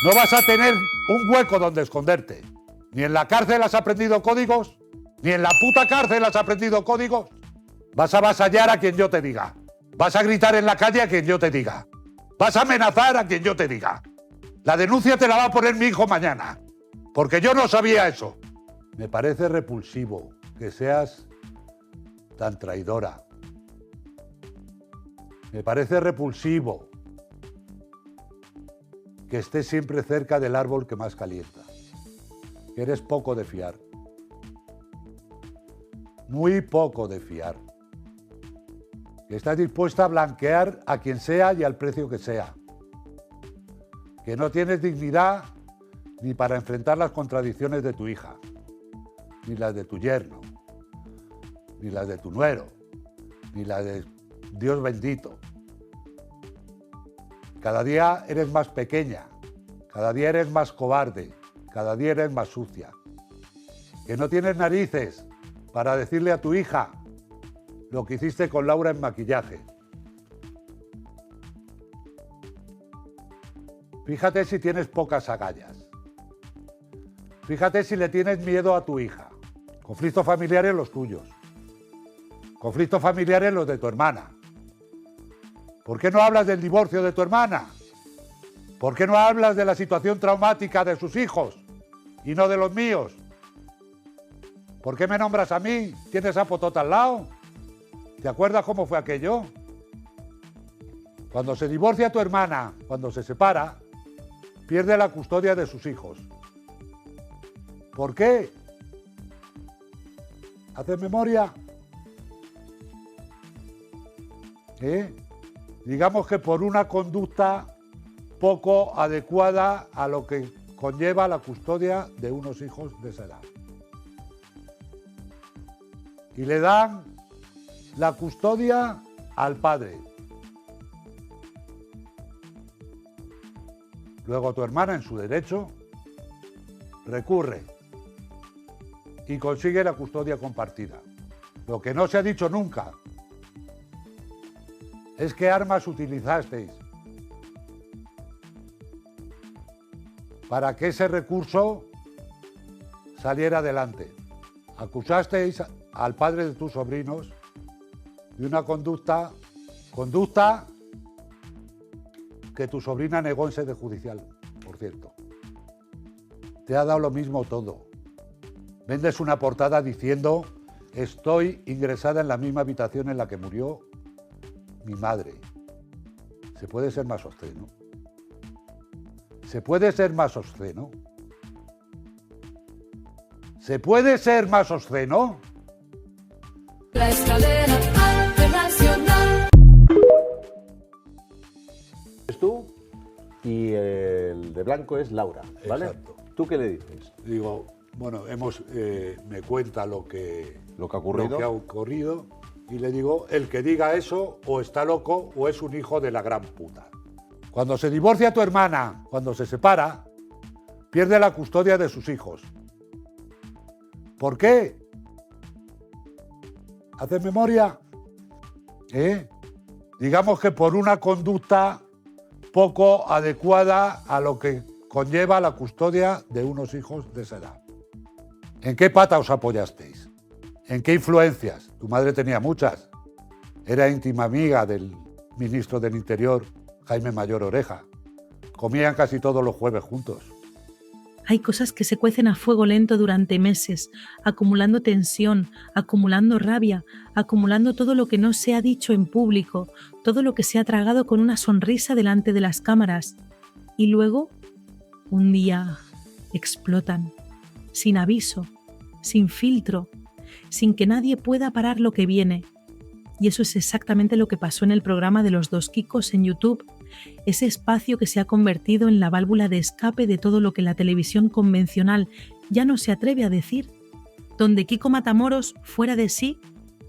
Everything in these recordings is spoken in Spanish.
No vas a tener un hueco donde esconderte. Ni en la cárcel has aprendido códigos, ni en la puta cárcel has aprendido códigos. Vas a avasallar a quien yo te diga. Vas a gritar en la calle a quien yo te diga. Vas a amenazar a quien yo te diga. La denuncia te la va a poner mi hijo mañana. Porque yo no sabía eso. Me parece repulsivo que seas tan traidora. Me parece repulsivo que estés siempre cerca del árbol que más calienta. Que eres poco de fiar. Muy poco de fiar. Que estás dispuesta a blanquear a quien sea y al precio que sea. Que no tienes dignidad ni para enfrentar las contradicciones de tu hija, ni las de tu yerno, ni las de tu nuero, ni las de Dios bendito. Cada día eres más pequeña, cada día eres más cobarde, cada día eres más sucia. Que no tienes narices para decirle a tu hija lo que hiciste con Laura en maquillaje. Fíjate si tienes pocas agallas. Fíjate si le tienes miedo a tu hija. Conflictos familiares los tuyos. Conflictos familiares los de tu hermana. ¿Por qué no hablas del divorcio de tu hermana? ¿Por qué no hablas de la situación traumática de sus hijos y no de los míos? ¿Por qué me nombras a mí? ¿Tienes a Potota al lado? ¿Te acuerdas cómo fue aquello? Cuando se divorcia tu hermana, cuando se separa, pierde la custodia de sus hijos. ¿Por qué? ¿Haces memoria? Digamos que por una conducta poco adecuada a lo que conlleva la custodia de unos hijos de esa edad. Y le dan la custodia al padre. Luego tu hermana, en su derecho, recurre y consigue la custodia compartida. Lo que no se ha dicho nunca es qué armas utilizasteis para que ese recurso saliera adelante. Acusasteis al padre de tus sobrinos de una conducta que tu sobrina negó en sede judicial, por cierto. Te ha dado lo mismo todo. Vendes una portada diciendo: estoy ingresada en la misma habitación en la que murió mi madre. ¿Se puede ser más obsceno? ¿Se puede ser más obsceno? ¿Se puede ser más obsceno? La escalera internacional. Es tú y el de blanco es Laura, ¿vale? Exacto. ¿Tú qué le dices? Digo, bueno, me cuenta lo que ¿Lo que ha ocurrido? Y le digo, el que diga eso o está loco o es un hijo de la gran puta. Cuando se divorcia tu hermana, cuando se separa, pierde la custodia de sus hijos. ¿Por qué? ¿Haces memoria? Digamos que por una conducta poco adecuada a lo que conlleva la custodia de unos hijos de esa edad. ¿En qué pata os apoyasteis? ¿En qué influencias? Tu madre tenía muchas. Era íntima amiga del ministro del Interior, Jaime Mayor Oreja. Comían casi todos los jueves juntos. Hay cosas que se cuecen a fuego lento durante meses, acumulando tensión, acumulando rabia, acumulando todo lo que no se ha dicho en público, todo lo que se ha tragado con una sonrisa delante de las cámaras. Y luego, un día, explotan, sin aviso, sin filtro, sin que nadie pueda parar lo que viene. Y eso es exactamente lo que pasó en el programa de Los Dos Kikos en YouTube, ese espacio que se ha convertido en la válvula de escape de todo lo que la televisión convencional ya no se atreve a decir, donde Kiko Matamoros, fuera de sí,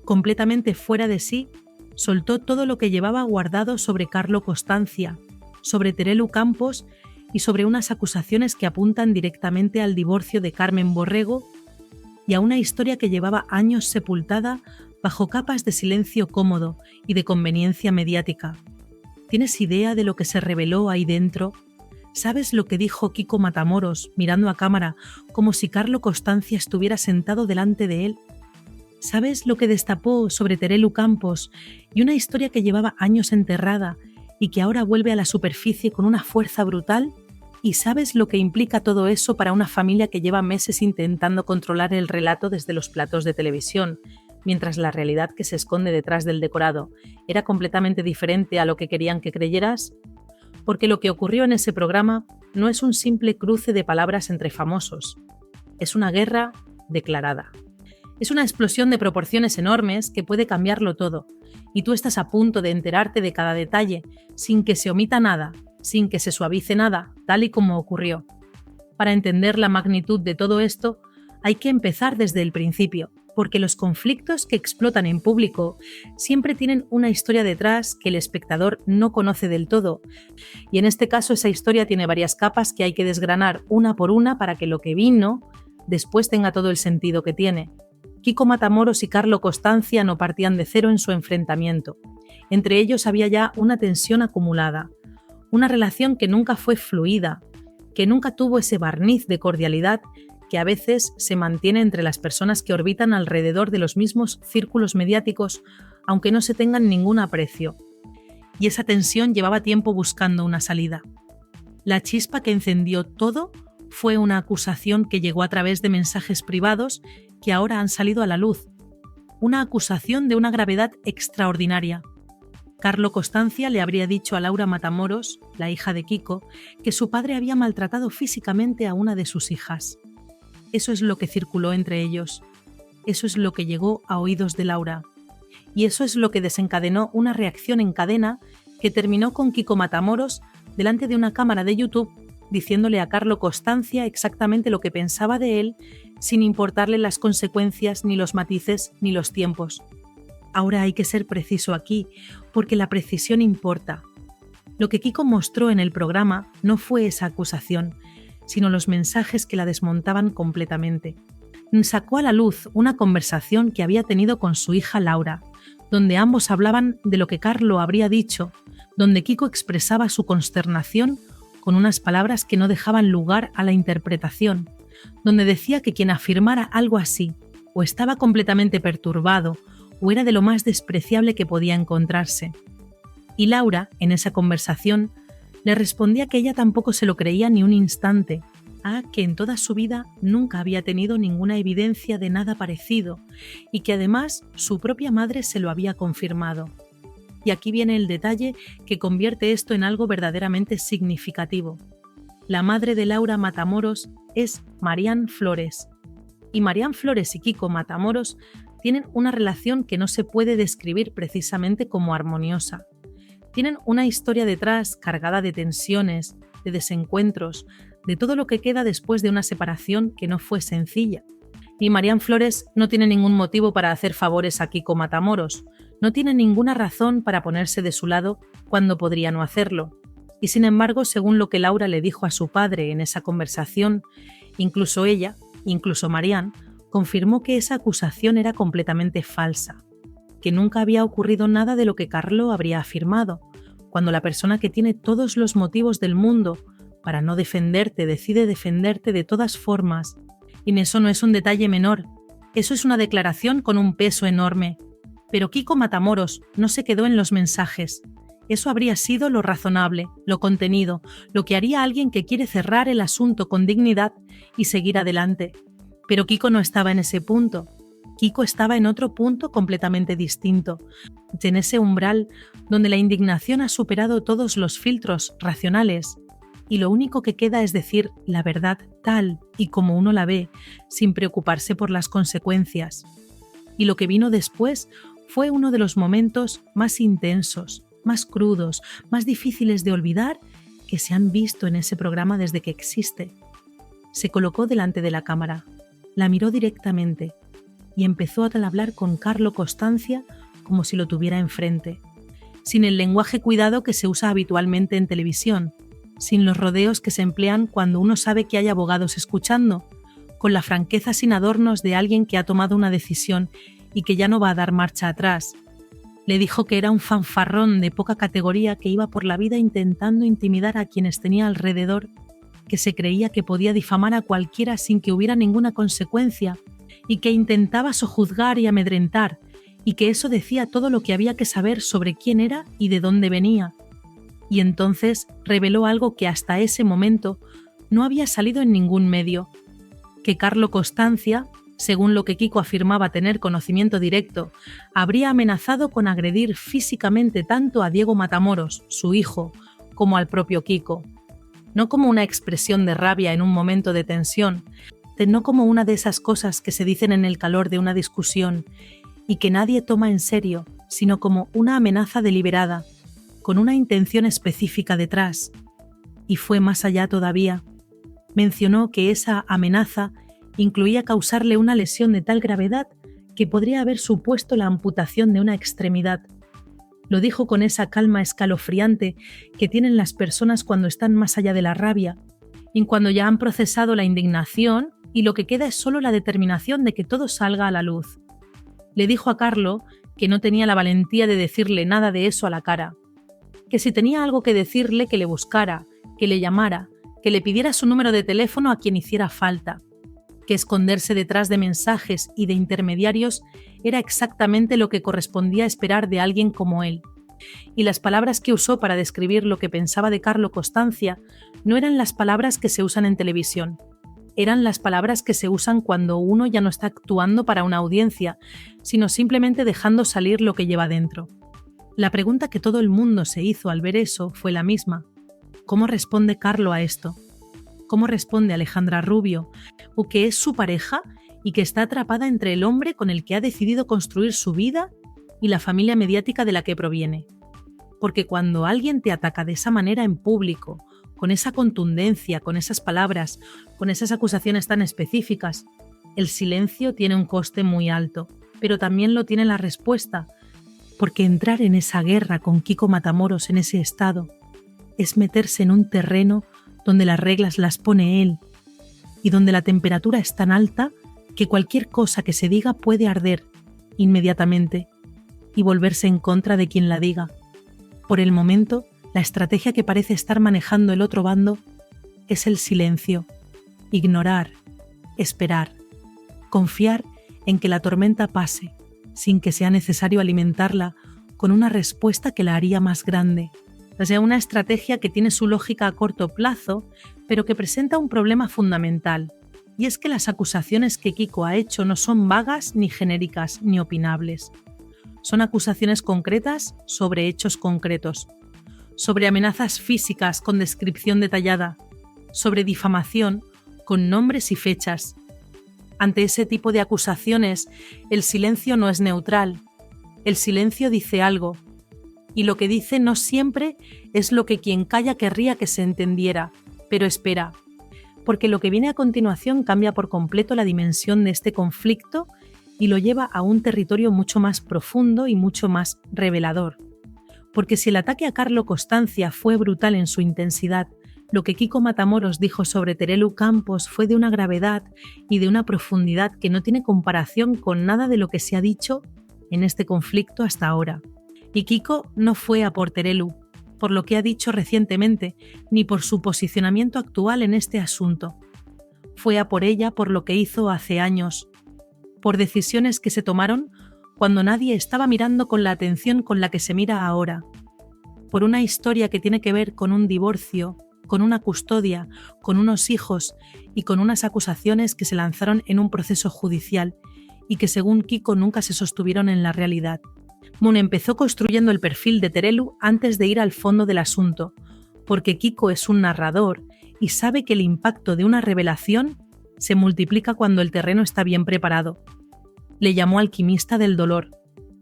completamente fuera de sí, soltó todo lo que llevaba guardado sobre Carlo Costancia, sobre Terelu Campos y sobre unas acusaciones que apuntan directamente al divorcio de Carmen Borrego y a una historia que llevaba años sepultada bajo capas de silencio cómodo y de conveniencia mediática. ¿Tienes idea de lo que se reveló ahí dentro? ¿Sabes lo que dijo Kiko Matamoros mirando a cámara como si Carlo Costanza estuviera sentado delante de él? ¿Sabes lo que destapó sobre Terelu Campos y una historia que llevaba años enterrada y que ahora vuelve a la superficie con una fuerza brutal? ¿Y sabes lo que implica todo eso para una familia que lleva meses intentando controlar el relato desde los platos de televisión, mientras la realidad que se esconde detrás del decorado era completamente diferente a lo que querían que creyeras? Porque lo que ocurrió en ese programa no es un simple cruce de palabras entre famosos, es una guerra declarada. Es una explosión de proporciones enormes que puede cambiarlo todo, y tú estás a punto de enterarte de cada detalle, sin que se omita nada, sin que se suavice nada, tal y como ocurrió. Para entender la magnitud de todo esto, hay que empezar desde el principio, porque los conflictos que explotan en público siempre tienen una historia detrás que el espectador no conoce del todo, y en este caso esa historia tiene varias capas que hay que desgranar una por una para que lo que vino después tenga todo el sentido que tiene. Kiko Matamoros y Carlo Costanza no partían de cero en su enfrentamiento. Entre ellos había ya una tensión acumulada, una relación que nunca fue fluida, que nunca tuvo ese barniz de cordialidad que a veces se mantiene entre las personas que orbitan alrededor de los mismos círculos mediáticos, aunque no se tengan ningún aprecio. Y esa tensión llevaba tiempo buscando una salida. La chispa que encendió todo fue una acusación que llegó a través de mensajes privados que ahora han salido a la luz. Una acusación de una gravedad extraordinaria. Carlo Costanza le habría dicho a Laura Matamoros, la hija de Kiko, que su padre había maltratado físicamente a una de sus hijas. Eso es lo que circuló entre ellos. Eso es lo que llegó a oídos de Laura. Y eso es lo que desencadenó una reacción en cadena que terminó con Kiko Matamoros delante de una cámara de YouTube diciéndole a Carlo Costanza exactamente lo que pensaba de él, sin importarle las consecuencias, ni los matices, ni los tiempos. Ahora hay que ser preciso aquí, porque la precisión importa. Lo que Kiko mostró en el programa no fue esa acusación, sino los mensajes que la desmontaban completamente. Sacó a la luz una conversación que había tenido con su hija Laura, donde ambos hablaban de lo que Carlo habría dicho, donde Kiko expresaba su consternación con unas palabras que no dejaban lugar a la interpretación, donde decía que quien afirmara algo así, o estaba completamente perturbado, o era de lo más despreciable que podía encontrarse. Y Laura, en esa conversación, le respondía que ella tampoco se lo creía ni un instante, que en toda su vida nunca había tenido ninguna evidencia de nada parecido, y que además su propia madre se lo había confirmado. Y aquí viene el detalle que convierte esto en algo verdaderamente significativo. La madre de Laura Matamoros es Marian Flores. Y Marian Flores y Kiko Matamoros tienen una relación que no se puede describir precisamente como armoniosa. Tienen una historia detrás cargada de tensiones, de desencuentros, de todo lo que queda después de una separación que no fue sencilla. Y Marian Flores no tiene ningún motivo para hacer favores a Kiko Matamoros, no tiene ninguna razón para ponerse de su lado cuando podría no hacerlo. Y sin embargo, según lo que Laura le dijo a su padre en esa conversación, incluso ella, incluso Marian, confirmó que esa acusación era completamente falsa, que nunca había ocurrido nada de lo que Carlo habría afirmado, cuando la persona que tiene todos los motivos del mundo para no defenderte decide defenderte de todas formas. Y eso no es un detalle menor, eso es una declaración con un peso enorme. Pero Kiko Matamoros no se quedó en los mensajes. Eso habría sido lo razonable, lo contenido, lo que haría alguien que quiere cerrar el asunto con dignidad y seguir adelante. Pero Kiko no estaba en ese punto. Kiko estaba en otro punto completamente distinto, en ese umbral donde la indignación ha superado todos los filtros racionales y lo único que queda es decir la verdad tal y como uno la ve, sin preocuparse por las consecuencias. Y lo que vino después fue uno de los momentos más intensos, más crudos, más difíciles de olvidar que se han visto en ese programa desde que existe. Se colocó delante de la cámara, la miró directamente y empezó a hablar con Carlo Costanza como si lo tuviera enfrente, sin el lenguaje cuidado que se usa habitualmente en televisión, sin los rodeos que se emplean cuando uno sabe que hay abogados escuchando, con la franqueza sin adornos de alguien que ha tomado una decisión y que ya no va a dar marcha atrás. Le dijo que era un fanfarrón de poca categoría que iba por la vida intentando intimidar a quienes tenía alrededor, que se creía que podía difamar a cualquiera sin que hubiera ninguna consecuencia y que intentaba sojuzgar y amedrentar, y que eso decía todo lo que había que saber sobre quién era y de dónde venía. Y entonces reveló algo que hasta ese momento no había salido en ningún medio, que Carlo Costanza, según lo que Kiko afirmaba tener conocimiento directo, habría amenazado con agredir físicamente tanto a Diego Matamoros, su hijo, como al propio Kiko. No como una expresión de rabia en un momento de tensión, no como una de esas cosas que se dicen en el calor de una discusión y que nadie toma en serio, sino como una amenaza deliberada, con una intención específica detrás. Y fue más allá todavía. Mencionó que esa amenaza incluía causarle una lesión de tal gravedad que podría haber supuesto la amputación de una extremidad. Lo dijo con esa calma escalofriante que tienen las personas cuando están más allá de la rabia, y cuando ya han procesado la indignación y lo que queda es solo la determinación de que todo salga a la luz. Le dijo a Carlo que no tenía la valentía de decirle nada de eso a la cara, que si tenía algo que decirle que le buscara, que le llamara, que le pidiera su número de teléfono a quien hiciera falta, que esconderse detrás de mensajes y de intermediarios era exactamente lo que correspondía esperar de alguien como él. Y las palabras que usó para describir lo que pensaba de Carlo Costanza no eran las palabras que se usan en televisión. Eran las palabras que se usan cuando uno ya no está actuando para una audiencia, sino simplemente dejando salir lo que lleva dentro. La pregunta que todo el mundo se hizo al ver eso fue la misma. ¿Cómo responde Carlo a esto? ¿Cómo responde Alejandra Rubio, o que es su pareja y que está atrapada entre el hombre con el que ha decidido construir su vida y la familia mediática de la que proviene? Porque cuando alguien te ataca de esa manera en público, con esa contundencia, con esas palabras, con esas acusaciones tan específicas, el silencio tiene un coste muy alto, pero también lo tiene la respuesta, porque entrar en esa guerra con Kiko Matamoros en ese estado es meterse en un terreno donde las reglas las pone él y donde la temperatura es tan alta que cualquier cosa que se diga puede arder inmediatamente y volverse en contra de quien la diga. Por el momento, la estrategia que parece estar manejando el otro bando es el silencio, ignorar, esperar, confiar en que la tormenta pase sin que sea necesario alimentarla con una respuesta que la haría más grande. O sea, una estrategia que tiene su lógica a corto plazo, pero que presenta un problema fundamental, y es que las acusaciones que Kiko ha hecho no son vagas, ni genéricas, ni opinables. Son acusaciones concretas sobre hechos concretos, sobre amenazas físicas con descripción detallada, sobre difamación con nombres y fechas. Ante ese tipo de acusaciones, el silencio no es neutral. El silencio dice algo, y lo que dice no siempre es lo que quien calla querría que se entendiera, pero espera, porque lo que viene a continuación cambia por completo la dimensión de este conflicto y lo lleva a un territorio mucho más profundo y mucho más revelador. Porque si el ataque a Carlo Costanza fue brutal en su intensidad, lo que Kiko Matamoros dijo sobre Terelu Campos fue de una gravedad y de una profundidad que no tiene comparación con nada de lo que se ha dicho en este conflicto hasta ahora. Y Kiko no fue a por Terelu, por lo que ha dicho recientemente, ni por su posicionamiento actual en este asunto. Fue a por ella por lo que hizo hace años, por decisiones que se tomaron cuando nadie estaba mirando con la atención con la que se mira ahora, por una historia que tiene que ver con un divorcio, con una custodia, con unos hijos y con unas acusaciones que se lanzaron en un proceso judicial y que según Kiko nunca se sostuvieron en la realidad. Moon empezó construyendo el perfil de Terelu antes de ir al fondo del asunto, porque Kiko es un narrador y sabe que el impacto de una revelación se multiplica cuando el terreno está bien preparado. Le llamó alquimista del dolor.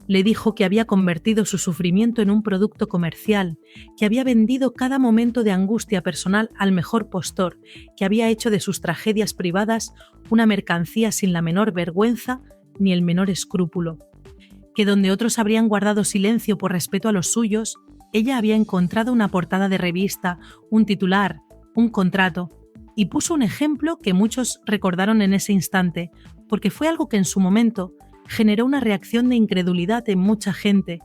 Le dijo que había convertido su sufrimiento en un producto comercial, que había vendido cada momento de angustia personal al mejor postor, que había hecho de sus tragedias privadas una mercancía sin la menor vergüenza ni el menor escrúpulo. Que donde otros habrían guardado silencio por respeto a los suyos, ella había encontrado una portada de revista, un titular, un contrato, y puso un ejemplo que muchos recordaron en ese instante, porque fue algo que en su momento generó una reacción de incredulidad en mucha gente,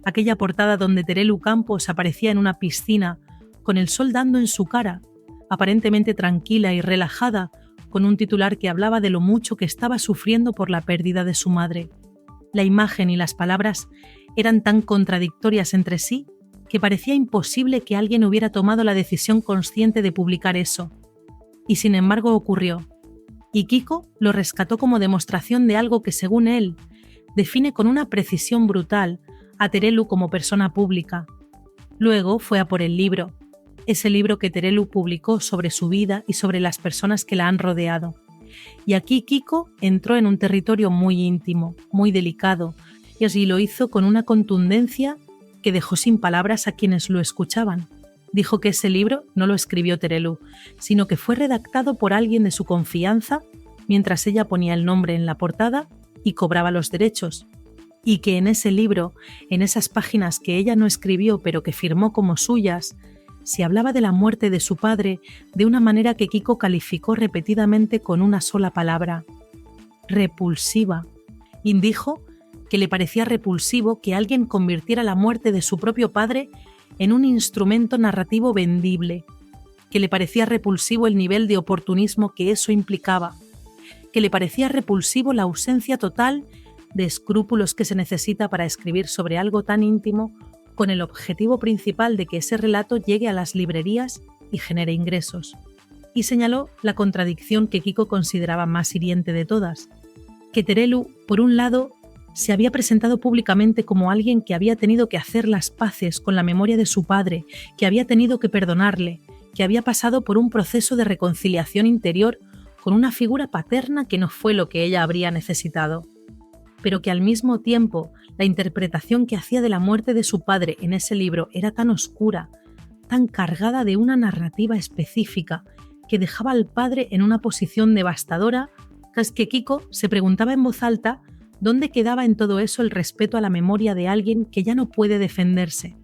aquella portada donde Terelu Campos aparecía en una piscina, con el sol dando en su cara, aparentemente tranquila y relajada, con un titular que hablaba de lo mucho que estaba sufriendo por la pérdida de su madre. La imagen y las palabras eran tan contradictorias entre sí que parecía imposible que alguien hubiera tomado la decisión consciente de publicar eso. Y sin embargo ocurrió. Y Kiko lo rescató como demostración de algo que, según él, define con una precisión brutal a Terelu como persona pública. Luego fue a por el libro, ese libro que Terelu publicó sobre su vida y sobre las personas que la han rodeado. Y aquí Kiko entró en un territorio muy íntimo, muy delicado, y así lo hizo con una contundencia que dejó sin palabras a quienes lo escuchaban. Dijo que ese libro no lo escribió Terelu, sino que fue redactado por alguien de su confianza mientras ella ponía el nombre en la portada y cobraba los derechos, y que en ese libro, en esas páginas que ella no escribió pero que firmó como suyas, se hablaba de la muerte de su padre de una manera que Kiko calificó repetidamente con una sola palabra: repulsiva. Y dijo que le parecía repulsivo que alguien convirtiera la muerte de su propio padre en un instrumento narrativo vendible, que le parecía repulsivo el nivel de oportunismo que eso implicaba, que le parecía repulsivo la ausencia total de escrúpulos que se necesita para escribir sobre algo tan íntimo, con el objetivo principal de que ese relato llegue a las librerías y genere ingresos. Y señaló la contradicción que Kiko consideraba más hiriente de todas, que Terelu, por un lado, se había presentado públicamente como alguien que había tenido que hacer las paces con la memoria de su padre, que había tenido que perdonarle, que había pasado por un proceso de reconciliación interior con una figura paterna que no fue lo que ella habría necesitado, pero que al mismo tiempo la interpretación que hacía de la muerte de su padre en ese libro era tan oscura, tan cargada de una narrativa específica, que dejaba al padre en una posición devastadora, que Kiko se preguntaba en voz alta dónde quedaba en todo eso el respeto a la memoria de alguien que ya no puede defenderse.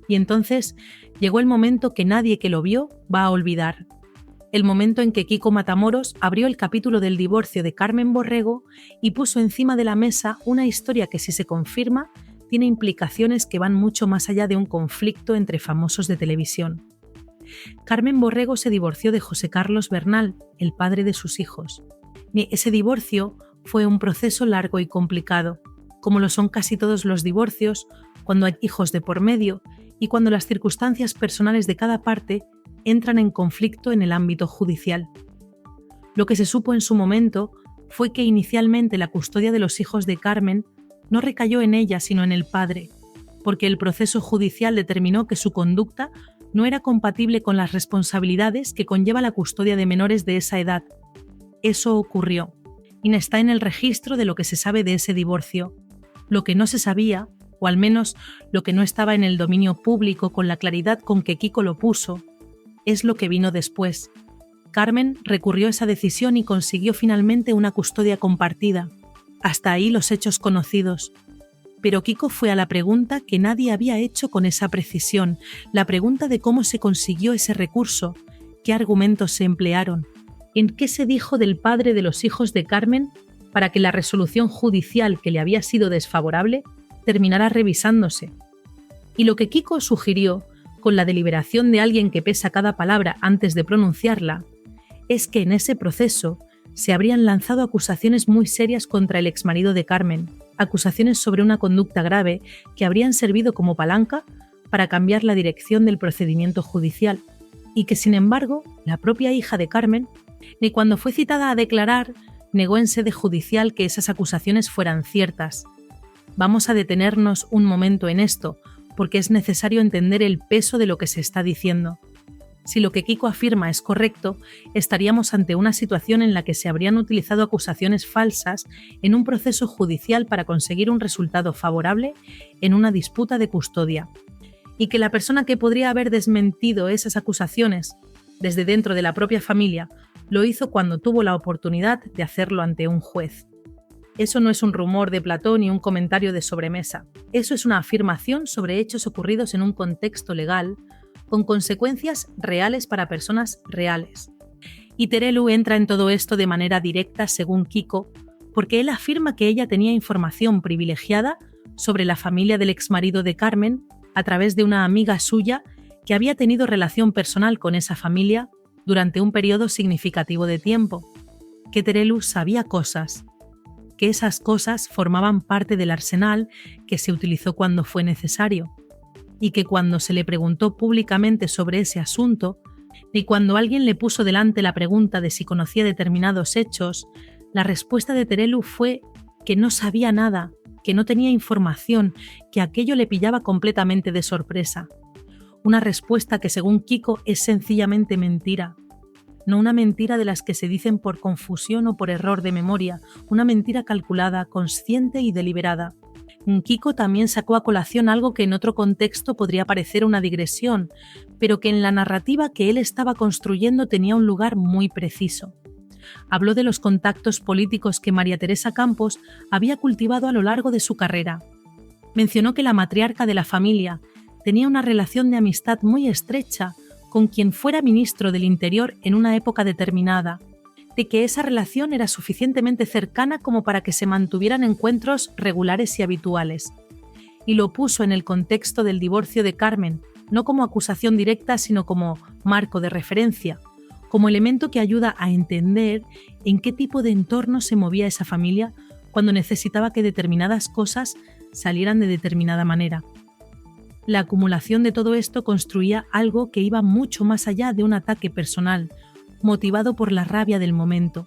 Y entonces llegó el momento que nadie que lo vio va a olvidar. El momento en que Kiko Matamoros abrió el capítulo del divorcio de Carmen Borrego y puso encima de la mesa una historia que, si se confirma, tiene implicaciones que van mucho más allá de un conflicto entre famosos de televisión. Carmen Borrego se divorció de José Carlos Bernal, el padre de sus hijos. Ese divorcio fue un proceso largo y complicado, como lo son casi todos los divorcios, cuando hay hijos de por medio y cuando las circunstancias personales de cada parte entran en conflicto en el ámbito judicial. Lo que se supo en su momento fue que inicialmente la custodia de los hijos de Carmen no recayó en ella sino en el padre, porque el proceso judicial determinó que su conducta no era compatible con las responsabilidades que conlleva la custodia de menores de esa edad. Eso ocurrió, y está en el registro de lo que se sabe de ese divorcio. Lo que no se sabía, o al menos lo que no estaba en el dominio público con la claridad con que Kiko lo puso, es lo que vino después. Carmen recurrió a esa decisión y consiguió finalmente una custodia compartida. Hasta ahí los hechos conocidos. Pero Kiko fue a la pregunta que nadie había hecho con esa precisión, la pregunta de cómo se consiguió ese recurso, qué argumentos se emplearon, en qué se dijo del padre de los hijos de Carmen para que la resolución judicial que le había sido desfavorable terminara revisándose. Y lo que Kiko sugirió, con la deliberación de alguien que pesa cada palabra antes de pronunciarla, es que en ese proceso se habrían lanzado acusaciones muy serias contra el exmarido de Carmen, acusaciones sobre una conducta grave que habrían servido como palanca para cambiar la dirección del procedimiento judicial, y que sin embargo la propia hija de Carmen, ni cuando fue citada a declarar, negó en sede judicial que esas acusaciones fueran ciertas. Vamos a detenernos un momento en esto, porque es necesario entender el peso de lo que se está diciendo. Si lo que Kiko afirma es correcto, estaríamos ante una situación en la que se habrían utilizado acusaciones falsas en un proceso judicial para conseguir un resultado favorable en una disputa de custodia, y que la persona que podría haber desmentido esas acusaciones desde dentro de la propia familia lo hizo cuando tuvo la oportunidad de hacerlo ante un juez. Eso no es un rumor de Platón ni un comentario de sobremesa. Eso es una afirmación sobre hechos ocurridos en un contexto legal, con consecuencias reales para personas reales. Y Terelu entra en todo esto de manera directa, según Kiko, porque él afirma que ella tenía información privilegiada sobre la familia del exmarido de Carmen a través de una amiga suya que había tenido relación personal con esa familia durante un periodo significativo de tiempo, que Terelu sabía cosas, que esas cosas formaban parte del arsenal que se utilizó cuando fue necesario, y que cuando se le preguntó públicamente sobre ese asunto, y cuando alguien le puso delante la pregunta de si conocía determinados hechos, la respuesta de Terelu fue que no sabía nada, que no tenía información, que aquello le pillaba completamente de sorpresa. Una respuesta que según Kiko es sencillamente mentira. No una mentira de las que se dicen por confusión o por error de memoria, una mentira calculada, consciente y deliberada. Kiko también sacó a colación algo que en otro contexto podría parecer una digresión, pero que en la narrativa que él estaba construyendo tenía un lugar muy preciso. Habló de los contactos políticos que María Teresa Campos había cultivado a lo largo de su carrera. Mencionó que la matriarca de la familia tenía una relación de amistad muy estrecha con quien fuera ministro del Interior en una época determinada, de que esa relación era suficientemente cercana como para que se mantuvieran encuentros regulares y habituales. Y lo puso en el contexto del divorcio de Carmen, no como acusación directa, sino como marco de referencia, como elemento que ayuda a entender en qué tipo de entorno se movía esa familia cuando necesitaba que determinadas cosas salieran de determinada manera. La acumulación de todo esto construía algo que iba mucho más allá de un ataque personal, motivado por la rabia del momento.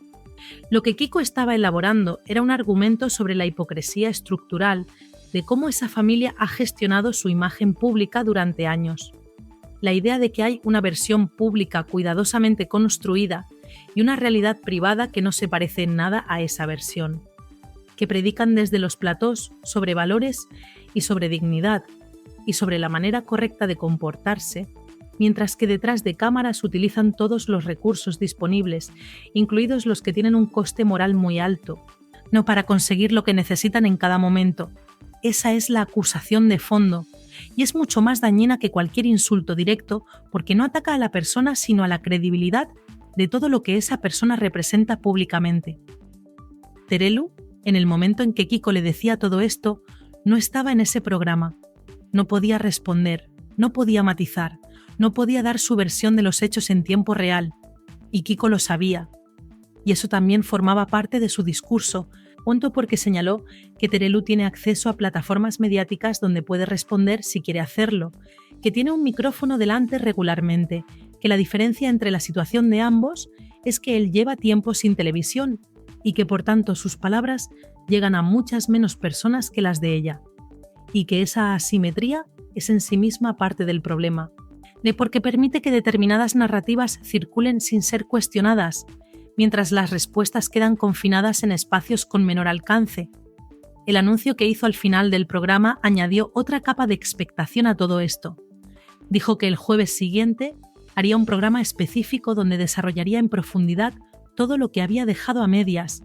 Lo que Kiko estaba elaborando era un argumento sobre la hipocresía estructural de cómo esa familia ha gestionado su imagen pública durante años. La idea de que hay una versión pública cuidadosamente construida y una realidad privada que no se parece en nada a esa versión, que predican desde los platós sobre valores y sobre dignidad, y sobre la manera correcta de comportarse, mientras que detrás de cámaras utilizan todos los recursos disponibles, incluidos los que tienen un coste moral muy alto, no para conseguir lo que necesitan en cada momento. Esa es la acusación de fondo, y es mucho más dañina que cualquier insulto directo porque no ataca a la persona sino a la credibilidad de todo lo que esa persona representa públicamente. Terelu, en el momento en que Kiko le decía todo esto, no estaba en ese programa. No podía responder, no podía matizar, no podía dar su versión de los hechos en tiempo real, y Kiko lo sabía. Y eso también formaba parte de su discurso, punto porque señaló que Terelu tiene acceso a plataformas mediáticas donde puede responder si quiere hacerlo, que tiene un micrófono delante regularmente, que la diferencia entre la situación de ambos es que él lleva tiempo sin televisión y que por tanto sus palabras llegan a muchas menos personas que las de ella. Y que esa asimetría es en sí misma parte del problema, de porque permite que determinadas narrativas circulen sin ser cuestionadas, mientras las respuestas quedan confinadas en espacios con menor alcance. El anuncio que hizo al final del programa añadió otra capa de expectación a todo esto. Dijo que el jueves siguiente haría un programa específico donde desarrollaría en profundidad todo lo que había dejado a medias,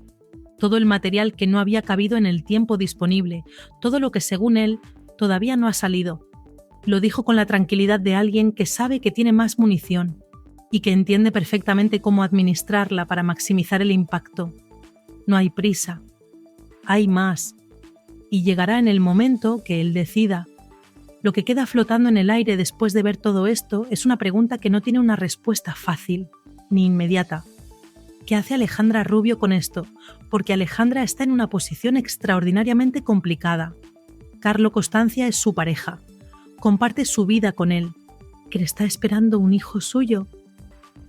todo el material que no había cabido en el tiempo disponible, todo lo que según él todavía no ha salido. Lo dijo con la tranquilidad de alguien que sabe que tiene más munición y que entiende perfectamente cómo administrarla para maximizar el impacto. No hay prisa, hay más, y llegará en el momento que él decida. Lo que queda flotando en el aire después de ver todo esto es una pregunta que no tiene una respuesta fácil, ni inmediata. ¿Qué hace Alejandra Rubio con esto? Porque Alejandra está en una posición extraordinariamente complicada. Carlo Costancia es su pareja. Comparte su vida con él, que le está esperando un hijo suyo.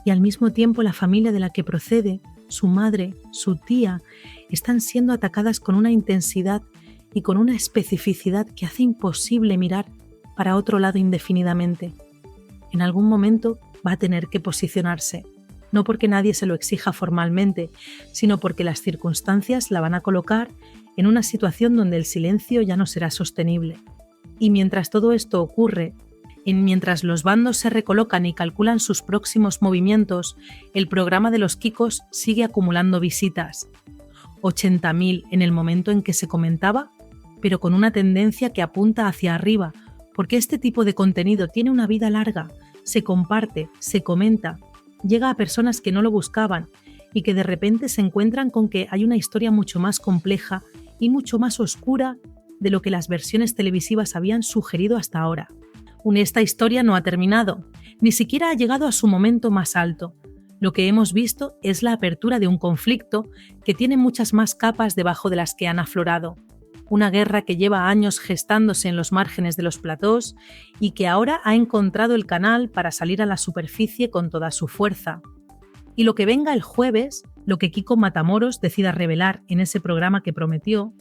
Y al mismo tiempo la familia de la que procede, su madre, su tía, están siendo atacadas con una intensidad y con una especificidad que hace imposible mirar para otro lado indefinidamente. En algún momento va a tener que posicionarse. No porque nadie se lo exija formalmente, sino porque las circunstancias la van a colocar en una situación donde el silencio ya no será sostenible. Y mientras todo esto ocurre, mientras los bandos se recolocan y calculan sus próximos movimientos, el programa de los Kikos sigue acumulando visitas. 80.000 en el momento en que se comentaba, pero con una tendencia que apunta hacia arriba, porque este tipo de contenido tiene una vida larga, se comparte, se comenta, llega a personas que no lo buscaban y que de repente se encuentran con que hay una historia mucho más compleja y mucho más oscura de lo que las versiones televisivas habían sugerido hasta ahora. Esta historia no ha terminado, ni siquiera ha llegado a su momento más alto. Lo que hemos visto es la apertura de un conflicto que tiene muchas más capas debajo de las que han aflorado. Una guerra que lleva años gestándose en los márgenes de los platós y que ahora ha encontrado el canal para salir a la superficie con toda su fuerza. Y lo que venga el jueves, lo que Kiko Matamoros decida revelar en ese programa que prometió,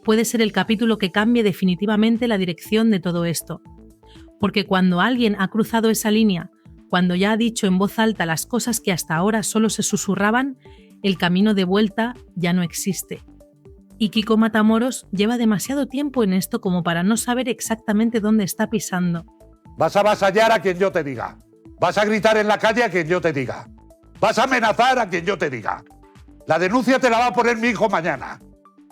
puede ser el capítulo que cambie definitivamente la dirección de todo esto. Porque cuando alguien ha cruzado esa línea, cuando ya ha dicho en voz alta las cosas que hasta ahora solo se susurraban, el camino de vuelta ya no existe. Y Kiko Matamoros lleva demasiado tiempo en esto como para no saber exactamente dónde está pisando. Vas a avasallar a quien yo te diga. Vas a gritar en la calle a quien yo te diga. Vas a amenazar a quien yo te diga. La denuncia te la va a poner mi hijo mañana.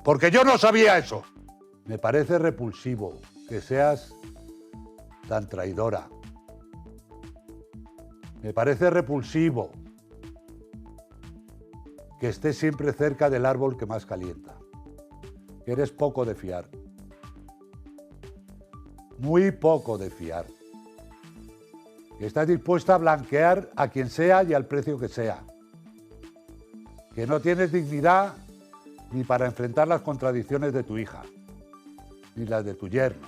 Porque yo no sabía eso. Me parece repulsivo que seas tan traidora. Me parece repulsivo que estés siempre cerca del árbol que más calienta. Que eres poco de fiar. Muy poco de fiar. Que estás dispuesta a blanquear a quien sea y al precio que sea. Que no tienes dignidad ni para enfrentar las contradicciones de tu hija, ni las de tu yerno,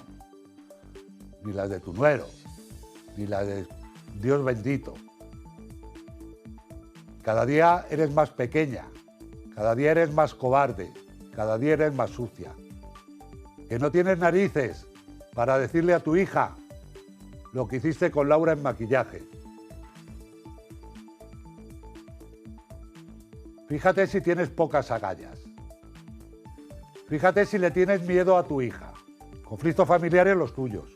ni las de tu nuero, ni las de Dios bendito. Cada día eres más pequeña, cada día eres más cobarde, cada día eres más sucia. Que no tienes narices para decirle a tu hija lo que hiciste con Laura en maquillaje. Fíjate si tienes pocas agallas. Fíjate si le tienes miedo a tu hija. Conflictos familiares los tuyos.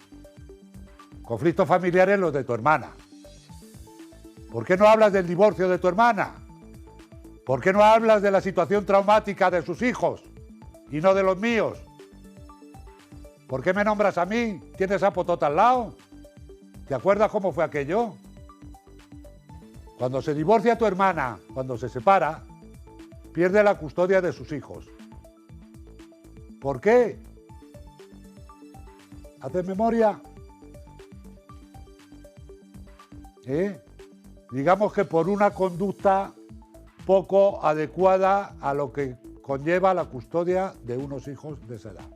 Conflictos familiares los de tu hermana. ¿Por qué no hablas del divorcio de tu hermana? ¿Por qué no hablas de la situación traumática de sus hijos y no de los míos? ¿Por qué me nombras a mí? ¿Tienes a Potota al lado? ¿Te acuerdas cómo fue aquello? Cuando se divorcia tu hermana, cuando se separa, pierde la custodia de sus hijos. ¿Por qué? ¿Haces memoria? Digamos que por una conducta poco adecuada a lo que conlleva la custodia de unos hijos de esa edad.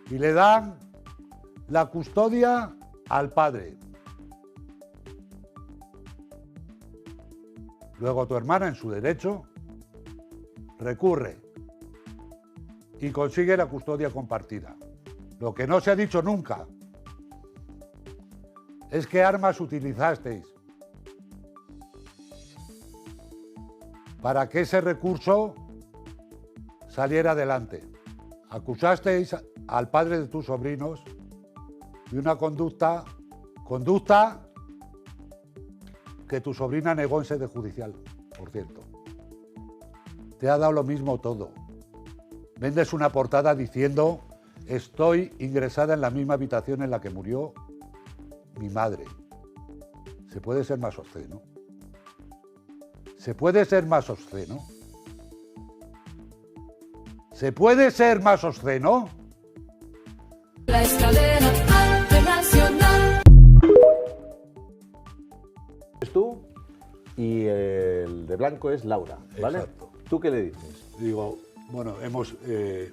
Y le dan la custodia al padre. Luego tu hermana, en su derecho, recurre y consigue la custodia compartida. Lo que no se ha dicho nunca es qué armas utilizasteis para que ese recurso saliera adelante. Acusasteis al padre de tus sobrinos de una conducta que tu sobrina negó en sede judicial, por cierto. Te ha dado lo mismo todo. Vendes una portada diciendo: estoy ingresada en la misma habitación en la que murió mi madre. ¿Se puede ser más obsceno? ¿Se puede ser más obsceno? ¿Se puede ser más obsceno? La escalera internacional. Es tú y el de blanco es Laura, ¿vale? Exacto. ¿Tú qué le dices? Digo, bueno,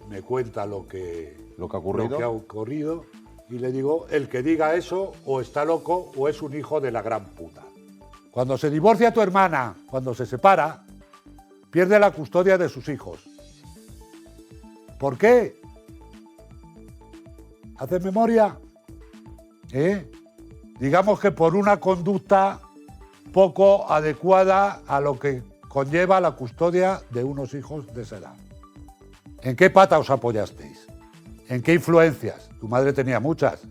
me cuenta lo que ¿Lo que ha ocurrido? lo que ha ocurrido, y le digo, el que diga eso o está loco o es un hijo de la gran puta. Cuando se divorcia tu hermana, cuando se separa, pierde la custodia de sus hijos. ¿Por qué? ¿Haces memoria? Digamos que por una conducta poco adecuada a lo que conlleva la custodia de unos hijos de esa edad. ¿En qué pata os apoyasteis? ¿En qué influencias? Tu madre tenía muchas.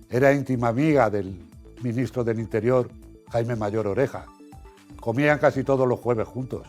Era íntima amiga del ministro del Interior, Jaime Mayor Oreja. Comían casi todos los jueves juntos.